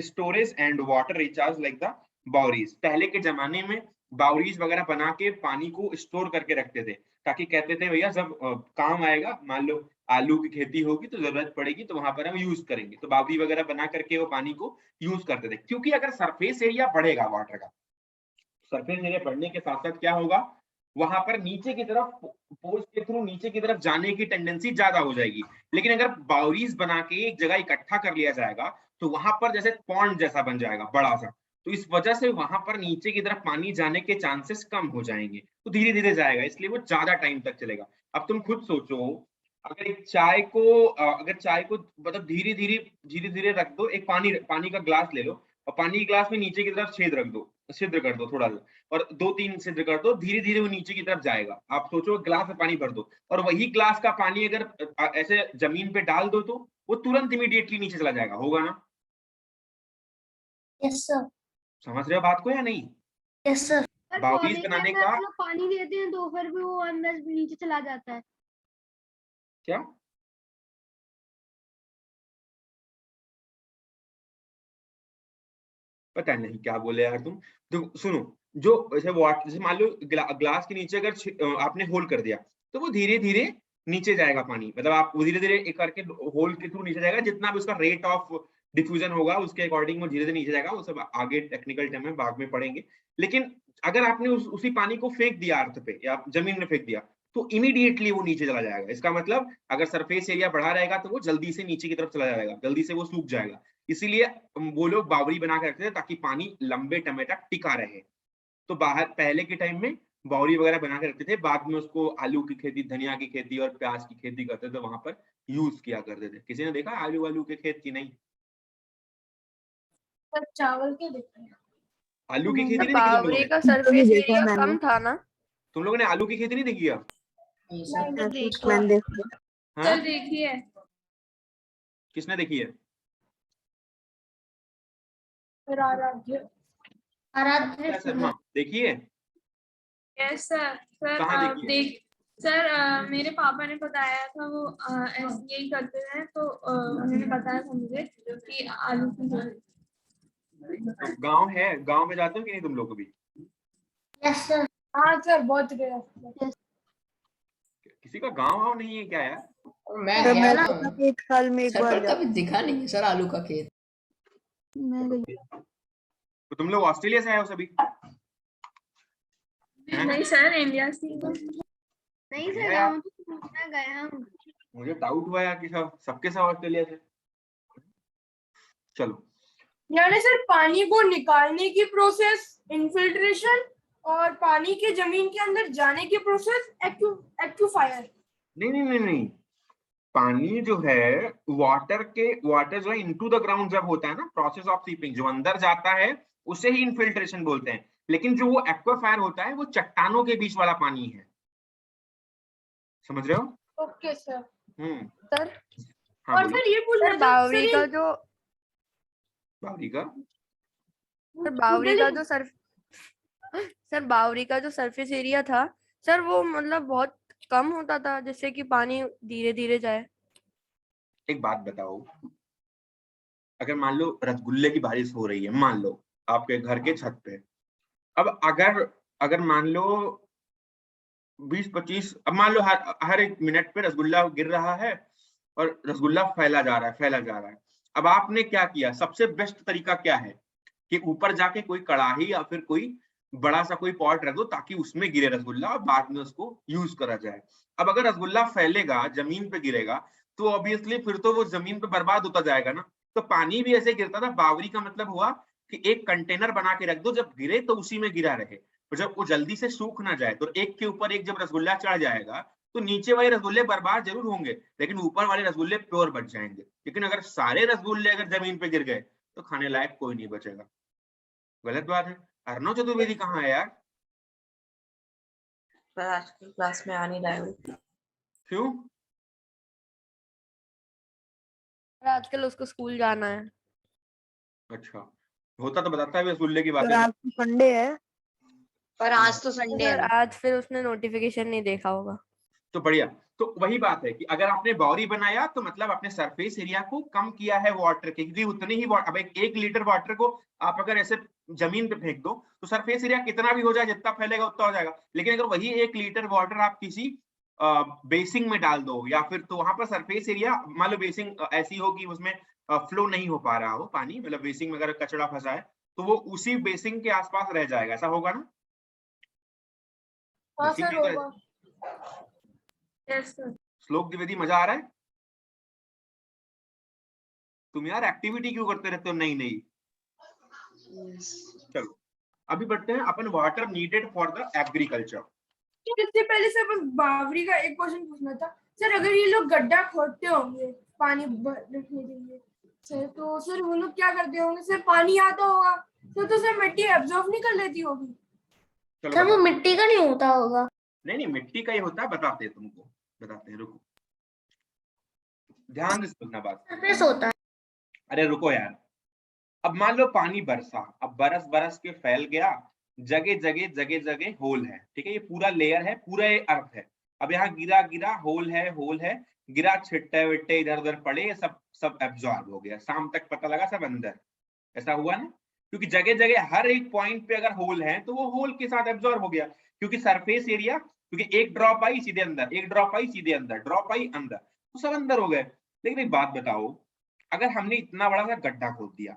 storage and water recharge like the बाउरीज। पहले के जमाने में बाउरीज वगैरह बना के पानी को स्टोर करके रखते थे, ताकि कहते थे भैया जब काम आएगा, मान लो आलू की खेती होगी तो जरूरत पड़ेगी तो वहां पर हम यूज करेंगे, तो बावरी वगैरह बना करके वो पानी को यूज करते थे। क्योंकि अगर सरफेस एरिया बढ़ेगा वाटर का, सरफेस एरिया बढ़ने के साथ साथ क्या होगा, वहां पर नीचे की तरफ पोर्स के थ्रू नीचे की तरफ जाने की टेंडेंसी ज्यादा हो जाएगी। लेकिन अगर बाउरीज बना के एक जगह इकट्ठा कर लिया जाएगा तो वहां पर जैसे पॉन्ड जैसा बन जाएगा बड़ा सा, तो इस वजह से वहां पर नीचे की तरफ पानी जाने के चांसेस कम हो जाएंगे, तो धीरे धीरे जाएगा, इसलिए वो ज्यादा टाइम तक चलेगा। अब तुम खुद सोचो, अगर एक चाय को अगर चाय को मतलब धीरे धीरे रख दो, एक पानी का ग्लास ले लो और पानी के ग्लास में नीचे की तरफ छेद रख दो, छिद्र कर दो थोड़ा सा, और 2-3 छिद्र कर दो, धीरे धीरे वो नीचे की तरफ जाएगा। आप सोचो ग्लास में पानी भर दो और वही ग्लास का पानी अगर ऐसे जमीन पे डाल दो तो वो तुरंत इमीडिएटली नीचे चला जाएगा, होगा ना? Yes sir. समझ रहे हो बात को या नहीं? Yes sir. बाउरीज बनाने का पानी देते हैं तो फिर भी वो अंदर नीचे चला जाता है। क्या? पता नहीं क्या बोले यार तुम। तो सुनो, जो जैसे वाटर, जैसे मान लो ग्लास के नीचे अगर आपने होल कर दिया तो वो धीरे धीरे नीचे जाएगा पानी, मतलब आप वो धीरे धीरे एक करके होल के थ्रू नीचे जाएगा, जितना भी उसका रेट ऑफ डिफ्यूजन होगा उसके अकॉर्डिंग वो धीरे धीरे नीचे जाएगा। वो सब आगे टेक्निकल टर्म में बाद में पढ़ेंगे। लेकिन अगर आपने उसी पानी को फेंक दिया अर्थ पे या जमीन में फेंक दिया तो इमीडिएटली वो नीचे चला जाएगा। इसका मतलब अगर सरफेस एरिया बढ़ा रहेगा तो वो जल्दी से नीचे की तरफ चला जाएगा, जल्दी से वो सूख जाएगा। इसीलिए वो लोग बावड़ी बना के रखते थे ताकि पानी लंबे समय तक टिका रहे। तो बाहर पहले के टाइम में बावड़ी वगैरह बना के रखते थे, बाद में उसको आलू की खेती, धनिया की खेती और प्याज की खेती करते थे, वहां पर यूज किया करते थे। किसी ने देखा आलू के खेत की? नहीं, सर चावल के देखते हैं। आलू की खेती नहीं देखी तुम लोगों बावरी ने? का सरफेस एरिया कम था ना? तुम लोगों ने आलू की खेती नहीं देखी है? मैंने देखा। हाँ? सर देखिए, किसने देखी है? फिर आराध्य। आराध्य शर्मा देखिए। Yes sir. कहाँ सर देखी है? देख सर मेरे पापा ने बताया था, वो यही करते हैं, तो उन्होंने बताया था मुझे कि आलू की खेती। तो गांव है, गांव में जाते हो कि नहीं तुम लोग कभी? Yes sir. हाँ सर बहुत गया। किसी का गांव नहीं है क्या यार? और मैं तो गया मैं था एक साल में एक सर, बार पर कभी दिखा नहीं है सर आलू का खेत। मैं गई। तो तुम लोग ऑस्ट्रेलिया से आए हो सभी? नहीं सर, इंडिया से। नहीं सर, बढ़िया यार। गाँव तो घूमने गए हम। मुझे डाउट हुआ यार कि सबके सब ऑस्ट्रेलिया से। चलो, यानी सर पानी को निकालने की प्रोसेस इनफिल्ट्रेशन और पानी के जमीन के अंदर जाने की प्रोसेस एक्यूफायर। नहीं, पानी जो है वाटर जो है इनटू द ग्राउंड जब होता है ना, प्रोसेस ऑफ सीपिंग, जो अंदर जाता है उसे ही इनफिल्ट्रेशन बोलते हैं। लेकिन जो वो एक्वाफायर होता है वो चट्टानों के बीच वाला पानी है, समझ रहे हो? Okay sir. सर हाँ और बोलो। सर ये पूछना सर था बावरी का जो बावरी का सर बावरी का जो सर बावरी का जो सरफेस एरिया था सर, वो मतलब बहुत कम होता था जिससे कि पानी धीरे धीरे जाए। एक बात बताओ, अगर मान लो रसगुल्ले की बारिश हो रही है, मान लो आपके घर के छत पे, अब अगर मान लो 20-25, अब मान लो हर एक मिनट पे रसगुल्ला गिर रहा है और रसगुल्ला फैला जा रहा है। अब आपने क्या किया? सबसे बेस्ट तरीका क्या है कि ऊपर जाके कोई कढ़ाई या फिर कोई बड़ा सा कोई पॉट रख दो ताकि उसमें गिरे रसगुल्ला और बाद में उसको यूज करा जाए। अब अगर रसगुल्ला फैलेगा, जमीन पे गिरेगा, तो ऑब्वियसली फिर तो वो जमीन पे बर्बाद होता जाएगा ना। तो पानी भी ऐसे गिरता था। बावरी का मतलब हुआ कि एक कंटेनर बना के रख दो, जब गिरे तो उसी में गिरा रहे, तो जब वो जल्दी से सूख ना जाए। तो एक के ऊपर एक जब रसगुल्ला चढ़ जाएगा तो नीचे वाले रसगुल्ले बर्बाद जरूर होंगे लेकिन ऊपर वाले रसगुल्ले प्योर बच जाएंगे। लेकिन अगर सारे रसगुल्ले अगर जमीन पे गिर गए तो खाने लायक कोई नहीं बचेगा। गलत बात है। अर्णव चतुर्वेदी कहाँ है यार? आज की क्लास में आ नहीं रहा है। क्यों? आजकल उसको स्कूल जाना है। अच्छा, होता तो बताता है रसगुल्ले की बातें। आज संडे है। पर आज तो संडे सर है। आज फिर उसने नोटिफिकेशन नहीं देखा होगा। तो बढ़िया। तो वही बात है कि अगर आपने बावरी बनाया तो मतलब आपने सरफेस एरिया को कम किया है वाटर के, क्योंकि उतनी ही अब एक लीटर वाटर को आप अगर ऐसे जमीन पे फेंक दो तो सरफेस एरिया कितना भी हो जाए, जितना फैलेगा उतना हो जाएगा। लेकिन अगर वही 1 लीटर वाटर आप किसी बेसिंग में डाल दो या फिर, तो वहां पर सरफेस एरिया, मान लो बेसिंग ऐसी हो कि उसमें फ्लो नहीं हो पा रहा हो पानी, मतलब बेसिंग में अगर कचरा फंसा है तो वो उसी बेसिंग के आसपास रह जाएगा। ऐसा होगा ना? हाँ बेसिंग सर में तो होगा। Yes sir. श्लोक द्विवेदी, मजा आ रहा है? तुम यार एक्टिविटी क्यों करते रहते हो नई नई? चलो अभी बढ़ते हैं अपन water needed for the agriculture. इससे पहले सर बस बावरी का एक क्वेश्चन पूछना था सर। अगर ये लोग गड्ढा खोदते होंगे पानी रखने के लिए सर, तो सर वो लोग क्या करते होंगे? सर पानी आता होगा तो सर मिट्टी एब्जॉर्ब नहीं कर लेती होगी? सर वो मिट्टी का नहीं होता होगा। नहीं, मिट्टी का ही होता है, बताते हैं तुमको, बताते हैं, रुको ध्यान से सुनना बात। सरफेस होता है। अरे रुको यार, अब मान लो पानी बरसा, अब बरस के फैल गया, जगह होल है, ठीक है, ये पूरा लेयर है, पूरा ये अर्थ है। अब यहाँ गिरा होल है, गिरा, छिट्टे विट्टे इधर उधर पड़े, सब एब्जॉर्ब हो गया, शाम तक पता लगा सब अंदर। ऐसा हुआ ना? क्योंकि जगह जगह हर एक पॉइंट पे अगर होल है तो वो होल के साथ एब्जॉर्ब हो गया, क्योंकि सरफेस एरिया, क्योंकि एक ड्रॉप आई सीधे अंदर, एक ड्रॉप आई सीधे अंदर, ड्रॉप आई अंदर, तो सब अंदर हो गए। लेकिन एक बात बताओ, अगर हमने इतना बड़ा सा गड्ढा खोद दिया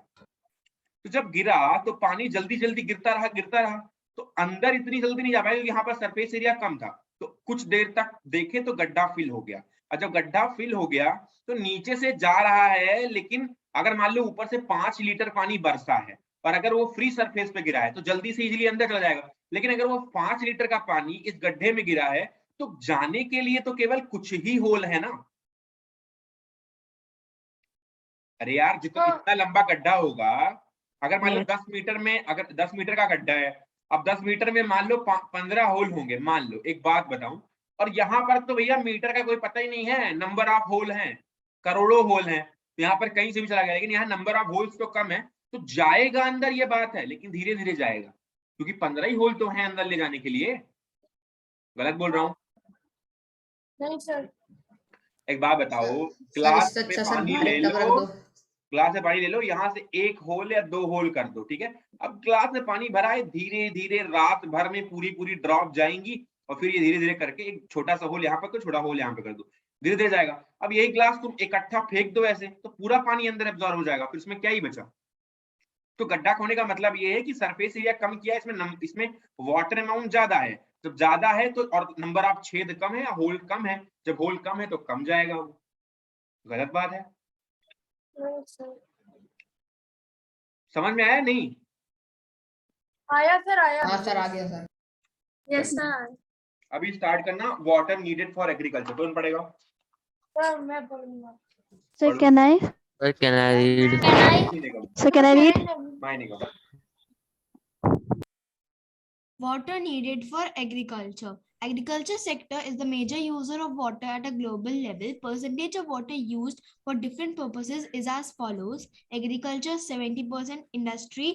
तो जब गिरा तो पानी जल्दी जल्दी गिरता रहा, तो अंदर इतनी जल्दी नहीं जा पाएगा, क्योंकि यहाँ पर सरफेस एरिया कम था। तो कुछ देर तक देखे तो गड्ढा फिल हो गया, और जब गड्ढा फिल हो गया तो नीचे से जा रहा है, लेकिन अगर मान लो ऊपर से 5 लीटर पानी बरसा है और अगर वो फ्री सरफेस पे गिरा है तो जल्दी से इजीली अंदर चला जाएगा। लेकिन अगर वो 5 लीटर का पानी इस गड्ढे में गिरा है तो जाने के लिए तो केवल कुछ ही होल है ना। अरे यार, जितना इतना लंबा गड्ढा होगा, अगर मान लो 10 मीटर में, अगर 10 मीटर का गड्ढा है, अब 10 मीटर में मान लो 15 होल होंगे, मान लो। एक बात बताऊं, और यहाँ पर तो भैया मीटर का कोई पता ही नहीं है, नंबर ऑफ होल हैं, करोड़ों होल हैं, तो यहाँ पर कहीं से भी चला गया, लेकिन यहाँ नंबर ऑफ होल्स तो कम है, तो जाएगा अंदर, ये बात है, लेकिन धीरे धीरे जाएगा, क्योंकि 15 ही होल तो हैं अंदर ले जाने के लिए। गलत बोल रहा हूँ? नहीं सर। एक बात बताओ, ग्लास में पानी ले लो, ग्लास में पानी ले लो, यहाँ से एक होल या 2 होल कर दो, ठीक है। अब ग्लास में पानी भरा है, धीरे धीरे रात भर में पूरी ड्रॉप जाएंगी, और फिर ये धीरे धीरे करके एक छोटा सा होल यहाँ पर, तो छोटा होल यहाँ पे कर दो, धीरे धीरे जाएगा। अब यही ग्लास तुम इकट्ठा फेंक दो ऐसे, तो पूरा पानी अंदर एब्जॉर्ब हो जाएगा, फिर इसमें क्या ही बचा। तो गड्ढा खोने का मतलब ये है कि सरफेस एरिया कम किया है, इसमें वाटर अमाउंट ज्यादा है, जब ज्यादा है तो, और नंबर ऑफ छेद कम है या होल कम है, जब होल कम है तो कम जाएगा वो। गलत बात है? समझ में आया नहीं? आया सर, आया। हाँ सर, आ गया सर। Yes sir. अभी स्टार्ट करना, वाटर नीडेड फॉर एग्रीकल्चर। कौन पढ़ेगा? सर मैं पढ़ूंगा। Sir can I read? Sir can I read? मैं नहीं कहूँगा। Water needed for agriculture. Agriculture sector is the major user of water at a global level. Percentage of water used for different purposes is as follows. Agriculture 70%, industry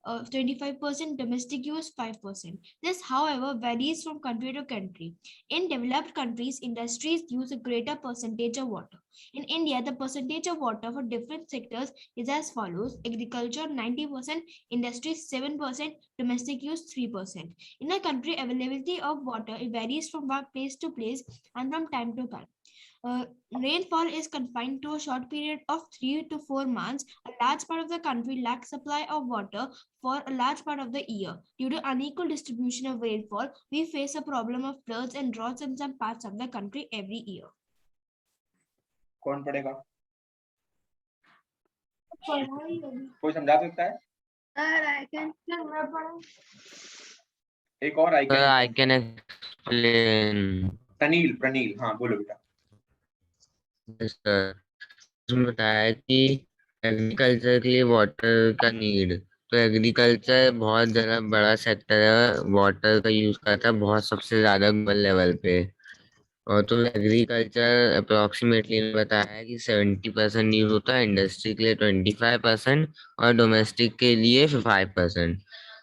25%, domestic use 5%. This, however, varies from country to country. In developed countries, industries use a greater percentage of water. In India, the percentage of water for different sectors is as follows. Agriculture 90%, industry 7%, domestic use 3%. In a country, availability of water varies from place to place and from time to time. Rainfall is confined to a short period of 3 to 4 months. A large part of the country lacks supply of water for a large part of the year. Due to unequal distribution of rainfall, we face a problem of floods and droughts in some parts of the country every year. कौन पढ़ेगा? कोई समझा सकता है? एक और I can explain. Pranil, हाँ बोलो बेटा। सर, उसमें बताया कि एग्रीकल्चर के लिए वाटर का नीड, तो एग्रीकल्चर बहुत ज्यादा बड़ा सेक्टर है, वाटर का यूज करता है बहुत, सबसे ज्यादा ग्लोबल लेवल पे। और तो एग्रीकल्चर अप्रोक्सीमेटली बताया कि 70% यूज होता है, इंडस्ट्री के लिए 25% और डोमेस्टिक के लिए 5%।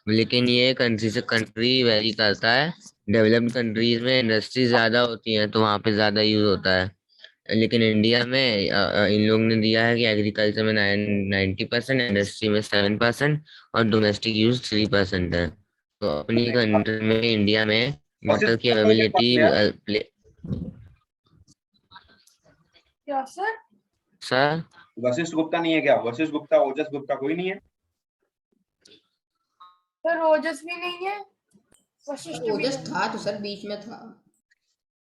लेकिन ये कंट्री से कंट्री वेरी करता है। डेवलप्ड कंट्रीज में इंडस्ट्री ज्यादा होती है तो वहाँ पे ज्यादा यूज होता है, लेकिन इंडिया में इन लोग ने दिया है कि एग्रीकल्चर में 90%, इंडस्ट्री में 7% और डोमेस्टिक यूज 3% है। तो अपनी कंट्री में, इंडिया में वाटर की अवेलेबिलिटी क्या सर? सर वशिष्ठ गुप्ता नहीं है क्या? वशिष्ठ गुप्ता, ओजस गुप्ता कोई नहीं है? सर ओजस भी नहीं है, वशिष्ठ भी ओजस नहीं। था तो सर बीच में था।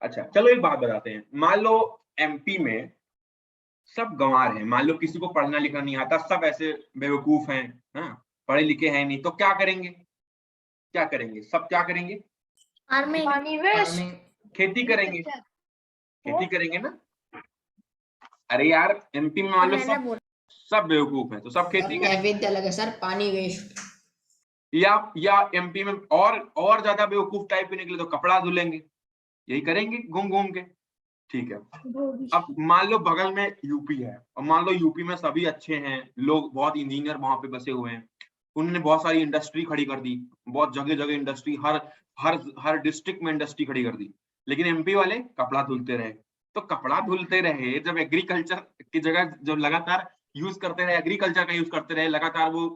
अच्छा चलो एक बात बताते हैं, मान लो एमपी में सब गंवार हैं, मान लो किसी को पढ़ना लिखना नहीं आता, सब ऐसे बेवकूफ हैं, हाँ पढ़े लिखे हैं नहीं, तो क्या करेंगे? क्या करेंगे? सब क्या करेंगे? पानी वेस्ट, खेती करेंगे, खेती करेंगे ना। अरे यार एमपी में मान लो सब बेवकूफ हैं तो सब खेती करेंगे। नैवेद्य लगे सर, पानी वेस्ट। या एमपी में और ज्यादा बेवकूफ टाइप के निकले तो कपड़ा धुलेंगे, यही करेंगे घूम घूम के, ठीक है। अब मान लो बगल में यूपी है, और मान लो यूपी में सभी अच्छे हैं लोग, बहुत इंजीनियर वहां पे बसे हुए हैं, उन्होंने बहुत सारी इंडस्ट्री खड़ी कर दी, बहुत जगह जगह इंडस्ट्री, हर डिस्ट्रिक्ट में इंडस्ट्री खड़ी कर दी, लेकिन एमपी वाले कपड़ा धुलते रहे। तो कपड़ा धुलते रहे, जब एग्रीकल्चर की जगह जब लगातार यूज करते रहे, एग्रीकल्चर का यूज करते रहे, लगातार वो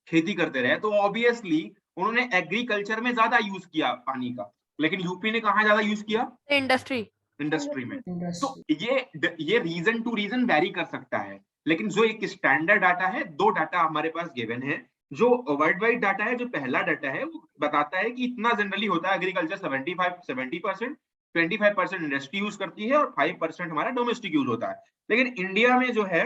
खेती करते रहे, तो ऑब्वियसली उन्होंने एग्रीकल्चर में ज्यादा यूज किया पानी का। लेकिन यूपी ने कहाँ ज्यादा यूज किया? इंडस्ट्री में। तो ये रीजन टू रीजन वेरी कर सकता है, लेकिन जो एक स्टैंडर्ड डाटा है, 2 डाटा हमारे पास गिवन है। जो वर्ल्ड वाइड डाटा है, जो पहला डाटा है, वो बताता है कि इतना जनरली होता है, एग्रीकल्चर 70%, 25% इंडस्ट्री यूज करती है और 5% हमारा डोमेस्टिक यूज होता है। लेकिन इंडिया में जो है,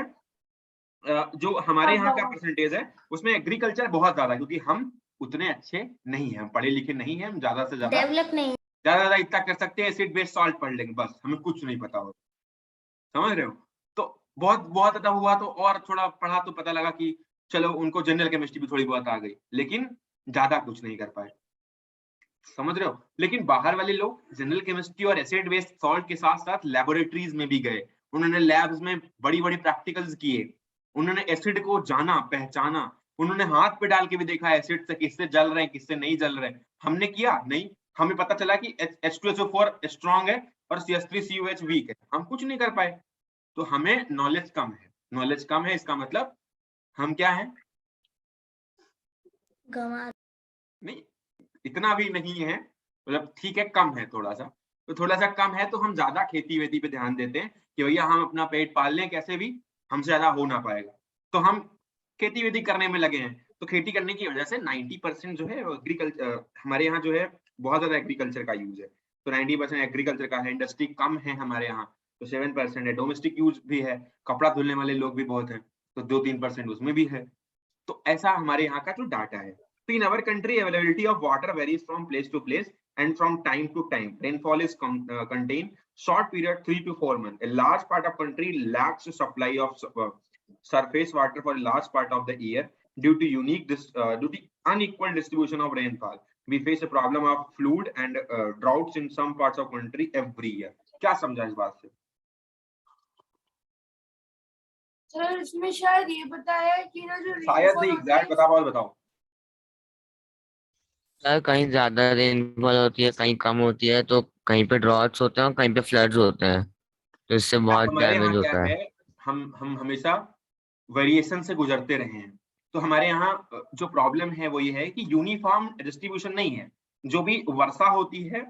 जो हमारे यहाँ का परसेंटेज है, उसमें एग्रीकल्चर बहुत ज्यादा है, क्योंकि हम उतने अच्छे नहीं है, हम पढ़े लिखे नहीं है, हम ज्यादा से ज्यादा डेवलप नहीं, ज्यादा इतना कर सकते हैं, एसिड बेस सॉल्ट पढ़ लेंगे बस, हमें कुछ नहीं पता हो। समझ रहे हो? तो बहुत ज्यादा हुआ तो और थोड़ा पढ़ा तो पता लगा कि चलो उनको जनरल केमिस्ट्री भी थोड़ी बहुत आ गई, लेकिन ज्यादा कुछ नहीं कर पाए। समझ रहे हो? लेकिन बाहर वाले लोग जनरल केमिस्ट्री और एसिड बेस सॉल्ट के साथ साथ लेबोरेटरीज में भी गए, उन्होंने लैब्स में बड़ी बड़ी प्रैक्टिकल्स किए, उन्होंने एसिड को जाना, पहचाना, उन्होंने हाथ पे डाल के भी देखा एसिड से किससे जल रहे हैं, किससे नहीं जल रहे हैं। हमने किया नहीं, हमें पता चला कि H2SO4 स्ट्रॉन्ग है और CH3COH वीक है, हम कुछ नहीं कर पाए। तो हमें नॉलेज कम है, नॉलेज कम है, इसका मतलब हम क्या है, नहीं इतना भी नहीं है, मतलब ठीक है, कम है थोड़ा सा, तो थोड़ा सा कम है, तो हम ज्यादा खेती वेती पे ध्यान देते हैं कि भैया हम अपना पेट पाल लें कैसे भी, हमसे ज्यादा हो ना पाएगा, तो हम खेती वेती करने में लगे हैं। तो खेती करने की वजह से 90% जो है एग्रीकल्चर, हमारे यहाँ जो है बहुत ज्यादा एग्रीकल्चर का यूज है, तो 90% एग्रीकल्चर का है। इंडस्ट्री कम है हमारे यहाँ, तो 7% है। डोमेस्टिक यूज भी है, कपड़ा धुलने वाले लोग भी बहुत हैं, तो 2-3% उसमें भी है। तो ऐसा हमारे यहाँ का जो डाटा है। तो in our country, availability of water varies from place to place and from time to time. Rainfall is contained short period 3 to 4 months. A large part of country lacks supply of surface water for a large part of the year due to due to unequal distribution of rainfall. We face a problem of flood and droughts in some parts of country every year. क्या समझा इस बात से? Sir इसमें शायद ये बताया कि ना जो शायद नहीं, एग्जैक्ट बताओ। सर कहीं ज्यादा रेनफॉल होती है, कहीं कम होती है, तो कहीं पे ड्रॉट्स होते हैं और कहीं पे फ्लड्स होते हैं, तो इससे बहुत हमारे डैमेज यहाँ क्या होता है। है, हम हमेशा वेरिएशन से गुजरते रहे हैं। तो हमारे यहाँ जो प्रॉब्लम है वो ये है कि यूनिफॉर्म डिस्ट्रीब्यूशन नहीं है। जो भी वर्षा होती है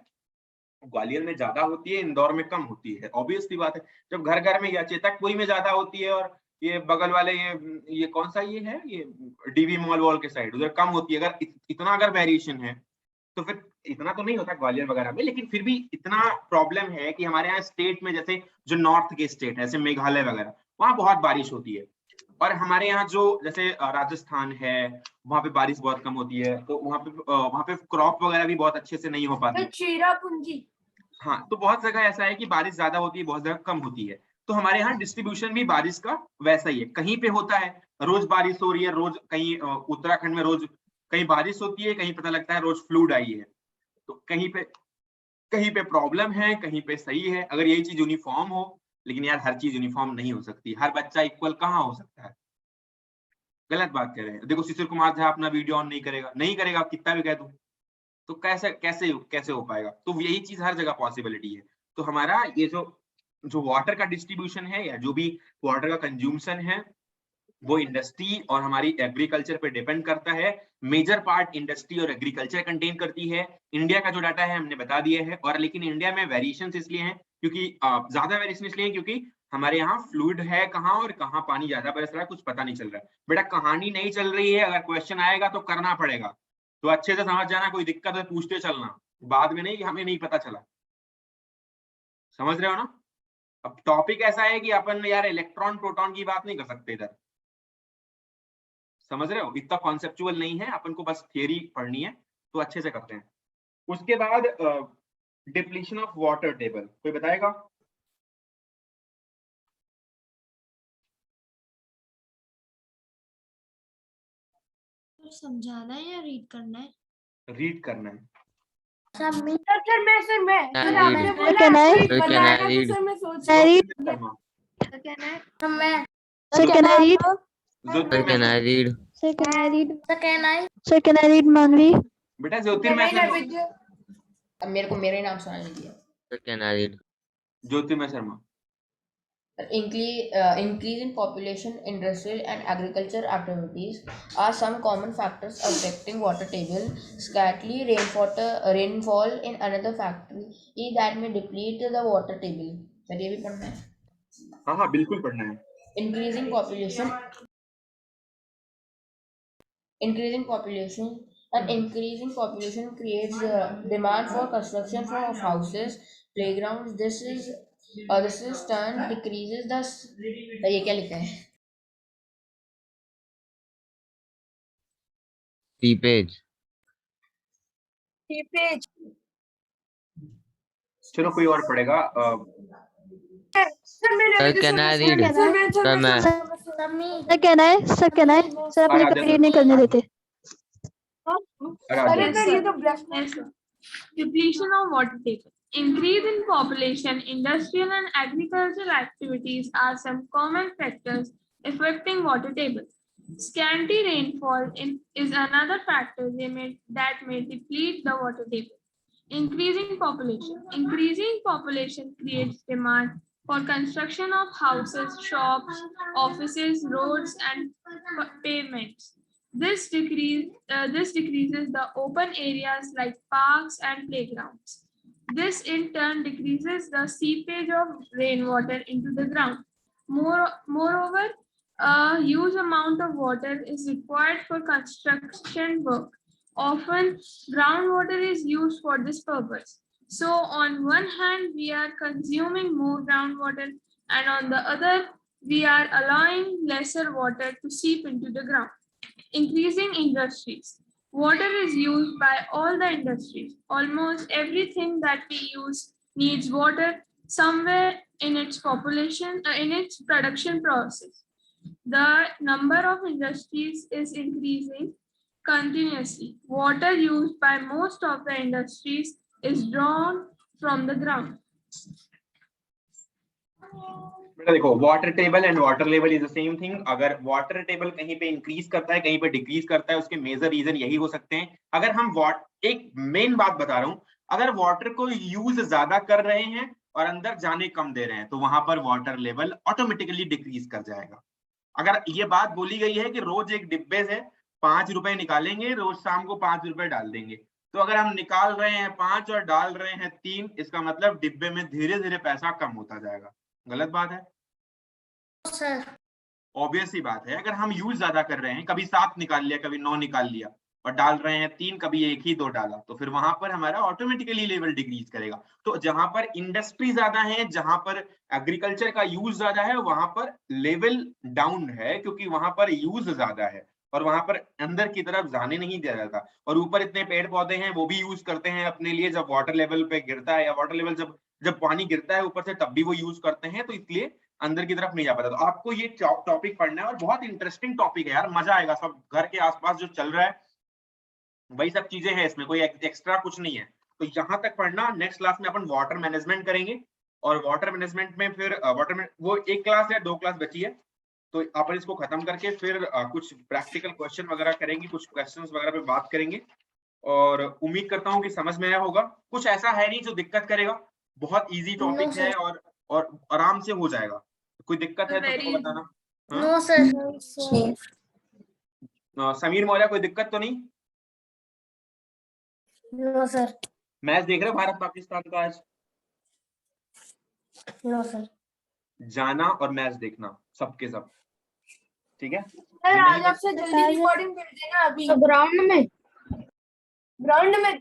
ग्वालियर में ज्यादा होती है, इंदौर में कम होती है, ऑब्वियसली बात है। जब घर घर में या चेतकपुरी में ज्यादा होती है और ये बगल वाले ये कौन सा ये है, ये डीवी मॉल वॉल के साइड उधर कम होती है। अगर इतना अगर वेरिएशन है तो फिर इतना तो नहीं होता ग्वालियर वगैरह में, लेकिन फिर भी इतना प्रॉब्लम है कि हमारे यहाँ स्टेट में, जैसे जो नॉर्थ के स्टेट है जैसे मेघालय वगैरह, वहाँ बहुत बारिश होती है। और हमारे यहाँ जो जैसे राजस्थान है, वहाँ पे बारिश बहुत कम होती है, तो वहाँ पे क्रॉप वगैरह भी बहुत अच्छे से नहीं हो पाती। चेरापूंजी, हाँ, तो बहुत जगह ऐसा है कि बारिश ज्यादा होती है, बहुत जगह कम होती है। तो हमारे यहाँ डिस्ट्रीब्यूशन भी बारिश का वैसा ही है, कहीं पे होता है रोज बारिश हो रही है, रोज कहीं उत्तराखंड में रोज कहीं बारिश होती है, कहीं पता लगता है रोज फ्लूड आई है। तो कहीं पे प्रॉब्लम है, कहीं पे सही है। अगर यही चीज यूनिफॉर्म हो, लेकिन यार हर चीज यूनिफॉर्म नहीं हो सकती, हर बच्चा इक्वल कहाँ हो सकता है, गलत बात कह रहे हैं। देखो शिशिर कुमार झा अपना वीडियो ऑन नहीं करेगा, कितना भी कह दूं तो कैसे हो पाएगा। तो यही चीज हर जगह पॉसिबिलिटी है। तो हमारा ये जो वाटर का डिस्ट्रीब्यूशन है या जो भी वाटर का कंज्यूमशन है, वो इंडस्ट्री और हमारी एग्रीकल्चर पे डिपेंड करता है। मेजर पार्ट इंडस्ट्री और एग्रीकल्चर कंटेन करती है। इंडिया का जो डाटा है हमने बता दिया है। और लेकिन इंडिया में वेरिएशन इसलिए हैं क्योंकि ज्यादा वेरिएशन इसलिए क्योंकि हमारे यहाँ फ्लूइड है कहाँ और कहाँ पानी ज्यादा बरस रहा है, कुछ पता नहीं चल रहा है। बेटा कहानी नहीं चल रही है, अगर क्वेश्चन आएगा तो करना पड़ेगा, तो अच्छे से समझ जाना, कोई दिक्कत है पूछते चलना, बाद में नहीं कि हमें नहीं पता चला। समझ रहे हो ना? अब टॉपिक ऐसा है कि अपन यार इलेक्ट्रॉन प्रोटॉन की बात नहीं कर सकते इधर, समझ रहे हो? इतना कॉन्सेप्चुअल नहीं है, अपन को बस थियरी पढ़नी है, तो अच्छे से करते हैं। उसके बाद डिप्लीशन ऑफ वाटर टेबल कोई बताएगा? समझाना है या रीड करना है? रीड करना है। सर मैं आपने Read. बोला Can I- read Sir, can बनाया I तो read? सर मैं सोच Can I read? Sharma, Sir, can I read? Sir, can I read? Sir, can I read? Sir, can I read Manvi? बेटा ज्योतिर्मय शर्मा, अब मेरे को मेरा ही नाम सुनाने दिया। Sir, can I read? Jyotirmay Sharma, Increase in population, industrial and agriculture activities are some common factors affecting water table. Scarcely rainfall in another factory that may deplete the water table. Sir ये भी पढ़ना है. हाँ हाँ बिल्कुल पढ़ना है. Increasing population and increasing population creates demand for construction of houses, playgrounds. This is turn decreases the ये क्या लिखा है? सीपेज. सीपेज. चलो कोई और पढ़ेगा. Sir can I read? Sir मैं. सर कैन आई सर अपनी आराध्या कभी रीड नहीं करने देते. आराध्या. अरे सर ये तो Yes, sir. Depletion of water table. Increase in population, industrial and agricultural activities are some common factors affecting water table. Scanty rainfall is another factor that may deplete the water table. Increasing population. Increasing population creates demand for construction of houses, shops, offices, roads, and pavements. This decreases the open areas like parks and playgrounds. This in turn decreases the seepage of rainwater into the ground. Moreover, a huge amount of water is required for construction work. Often, groundwater is used for this purpose. So, on one hand, we are consuming more groundwater, and on the other, we are allowing lesser water to seep into the ground. Increasing industries. Water is used by all the industries. Almost everything that we use needs water somewhere in its production process. The number of industries is increasing continuously. Water used by most of the industries is drawn from the ground. बेटा देखो water table and water level is the same thing. अगर water table कहीं पे increase करता है कहीं पे decrease करता है उसके मेजर रीजन यही हो सकते हैं. अगर हम एक मेन बात बता रहा हूँ, अगर वाटर को यूज ज्यादा कर रहे हैं और अंदर जाने कम दे रहे हैं तो वहां पर वाटर लेवल ऑटोमेटिकली डिक्रीज कर जाएगा. अगर ये बात बोली गई है कि रोज एक डिब्बे से 5 रुपए निकालेंगे, रोज शाम को 5 रुपए डाल देंगे, तो अगर हम निकाल रहे हैं 5 और डाल रहे हैं 3, इसका मतलब डिब्बे में धीरे धीरे पैसा कम होता जाएगा. गलत बात है? सर ऑब्वियस ही बात है. अगर हम यूज ज्यादा कर रहे हैं, कभी 7 निकाल लिया कभी 9 निकाल लिया और डाल रहे हैं 3, कभी 1 ही 2 डाला, तो फिर वहां पर हमारा ऑटोमेटिकली लेवल डिक्रीज करेगा. तो जहां पर इंडस्ट्री ज्यादा है, जहां पर एग्रीकल्चर का यूज ज्यादा है, वहां पर लेवल डाउन है क्योंकि वहां पर यूज ज्यादा है और वहां पर अंदर की तरफ जाने नहीं दिया जाता. और ऊपर इतने पेड़ पौधे हैं वो भी यूज करते हैं अपने लिए. जब वाटर लेवल पे गिरता है या वाटर लेवल जब पानी गिरता है ऊपर से तब भी वो यूज करते हैं, तो इसलिए अंदर की तरफ नहीं जा पाता. तो आपको ये टॉपिक पढ़ना है और बहुत इंटरेस्टिंग टॉपिक है यार, मजा आएगा. सब घर के आसपास जो चल रहा है वही सब चीजें हैं, इसमें कोई एक्स्ट्रा कुछ नहीं है. तो यहाँ तक पढ़ना. नेक्स्ट क्लास में अपन वाटर मैनेजमेंट करेंगे और वाटर मैनेजमेंट में फिर वो 1 क्लास या 2 क्लास बची है, तो अपन इसको खत्म करके फिर कुछ प्रैक्टिकल क्वेश्चन वगैरह करेंगे, कुछ क्वेश्चंस वगैरह पे बात करेंगे. और उम्मीद करता हूँ कि समझ में आया होगा. कुछ ऐसा है नहीं जो दिक्कत करेगा, बहुत इजी टॉपिक है और आराम से हो जाएगा. कोई दिक्कत है तो बताना. No sir. समीर मौर्य कोई दिक्कत तो नहीं? No sir. मैच देख रहे हो भारत पाकिस्तान का आज? No sir. जाना और मैच देखना सबके सब, ठीक है? सर आज आपसे जल्दी रिकॉर्डिंग कर देना. अभी ग्राउंड में ग्राउंड में